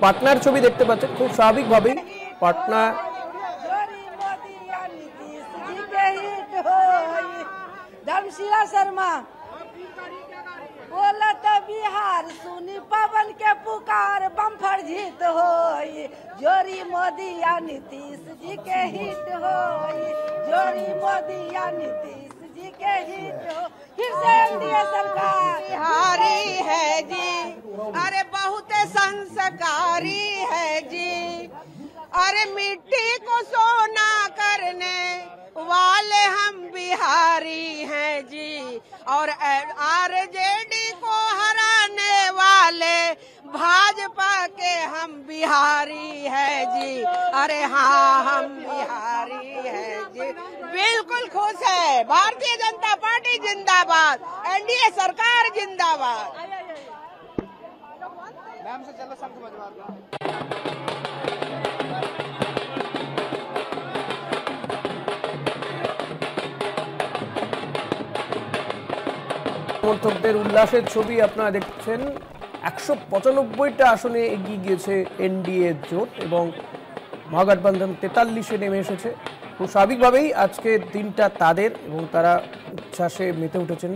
পাটনার ছবি দেখতে পাচ্ছেন, খুব স্বাভাবিকভাবেই পাটনা धर्मशिला शर्मा बोलत बिहार सुनी पवन के पुकार बम्फर जीत होई जोरी मोदी या नीतीश जी के हिट होई जोरी मोदी या नीतीश जी के हिट हो फिर से एनडीए सरकार बिहारी है जी, अरे बहुत संस्कारी है जी, अरे मिट्टी को सोना करने वाले हम बिहारी हैं जी, और आरजेडी को हराने वाले भाजपा के हम बिहारी हैं जी। अरे हाँ हम बिहारी हैं जी, बिल्कुल खुश है। भारतीय जनता पार्टी जिंदाबाद, एनडीए सरकार जिंदाबाद। मैम से चलो शंख बजवा दो। সমর্থকদের উল্লাসের ছবি আপনারা দেখছেন। 195টা আসনে এগিয়ে গিয়েছে এনডিএ জোট এবং মহাগঠবন্ধন 43-এ নেমে এসেছে। খুব স্বাভাবিকভাবেই আজকের দিনটা তাদের এবং তারা উচ্ছ্বাসে মেতে উঠেছেন।